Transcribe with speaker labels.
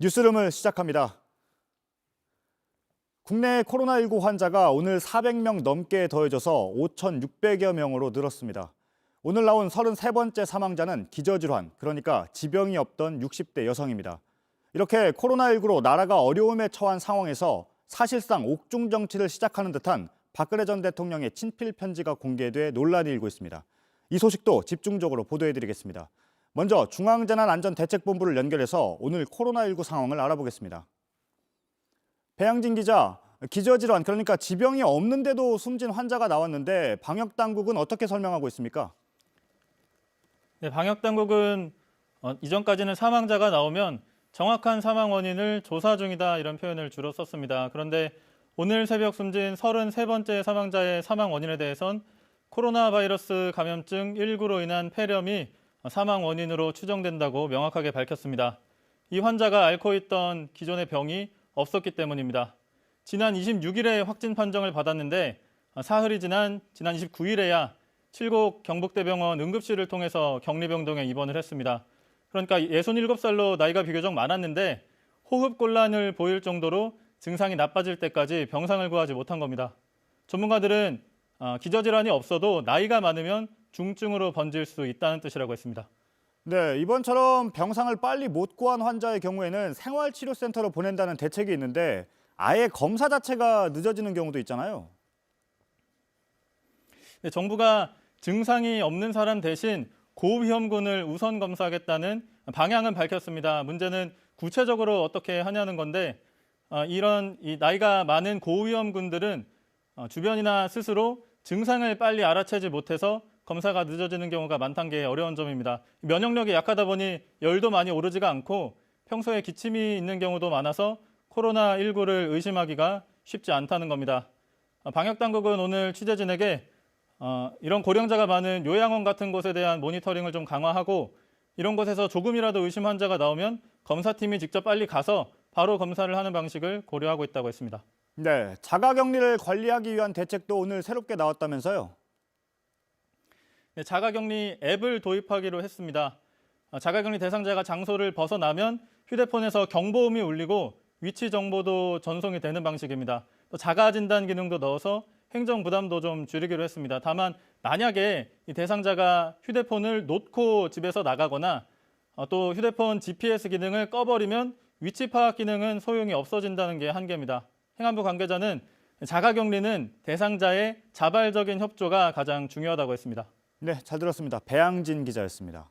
Speaker 1: 뉴스룸을 시작합니다. 국내 코로나19 환자가 오늘 400명 넘게 더해져서 5,600여 명으로 늘었습니다. 오늘 나온 33번째 사망자는 기저질환, 그러니까 지병이 없던 60대 여성입니다. 이렇게 코로나19로 나라가 어려움에 처한 상황에서 사실상 옥중 정치를 시작하는 듯한 박근혜 전 대통령의 친필 편지가 공개돼 논란이 일고 있습니다. 이 소식도 집중적으로 보도해드리겠습니다. 먼저 중앙재난안전대책본부를 연결해서 오늘 코로나19 상황을 알아보겠습니다. 배양진 기자, 기저질환, 그러니까 지병이 없는데도 숨진 환자가 나왔는데 방역당국은 어떻게 설명하고 있습니까?
Speaker 2: 네, 방역당국은 이전까지는 사망자가 나오면 정확한 사망 원인을 조사 중이다 이런 표현을 주로 썼습니다. 그런데 오늘 새벽 숨진 33번째 사망자의 사망 원인에 대해선 코로나 바이러스 감염증 19로 인한 폐렴이 사망 원인으로 추정된다고 명확하게 밝혔습니다. 이 환자가 앓고 있던 기존의 병이 없었기 때문입니다. 지난 26일에 확진 판정을 받았는데 사흘이 지난 29일에야 칠곡 경북대병원 응급실을 통해서 격리병동에 입원을 했습니다. 그러니까 67살로 나이가 비교적 많았는데 호흡곤란을 보일 정도로 증상이 나빠질 때까지 병상을 구하지 못한 겁니다. 전문가들은 기저질환이 없어도 나이가 많으면 중증으로 번질 수 있다는 뜻이라고 했습니다.
Speaker 1: 네, 이번처럼 병상을 빨리 못 구한 환자의 경우에는 생활치료센터로 보낸다는 대책이 있는데 아예 검사 자체가 늦어지는 경우도 있잖아요.
Speaker 2: 네, 정부가 증상이 없는 사람 대신 고위험군을 우선 검사하겠다는 방향은 밝혔습니다. 문제는 구체적으로 어떻게 하냐는 건데 이런 나이가 많은 고위험군들은 주변이나 스스로 증상을 빨리 알아채지 못해서 검사가 늦어지는 경우가 많다는 게 어려운 점입니다. 면역력이 약하다 보니 열도 많이 오르지가 않고 평소에 기침이 있는 경우도 많아서 코로나19를 의심하기가 쉽지 않다는 겁니다. 방역당국은 오늘 취재진에게 이런 고령자가 많은 요양원 같은 곳에 대한 모니터링을 좀 강화하고 이런 곳에서 조금이라도 의심 환자가 나오면 검사팀이 직접 빨리 가서 바로 검사를 하는 방식을 고려하고 있다고 했습니다.
Speaker 1: 네, 자가격리를 관리하기 위한 대책도 오늘 새롭게 나왔다면서요?
Speaker 2: 네, 자가격리 앱을 도입하기로 했습니다. 자가격리 대상자가 장소를 벗어나면 휴대폰에서 경보음이 울리고 위치 정보도 전송이 되는 방식입니다. 또 자가진단 기능도 넣어서 행정 부담도 좀 줄이기로 했습니다. 다만 만약에 이 대상자가 휴대폰을 놓고 집에서 나가거나 또 휴대폰 GPS 기능을 꺼버리면 위치 파악 기능은 소용이 없어진다는 게 한계입니다. 행안부 관계자는 자가격리는 대상자의 자발적인 협조가 가장 중요하다고 했습니다.
Speaker 1: 네, 잘 들었습니다. 배양진 기자였습니다.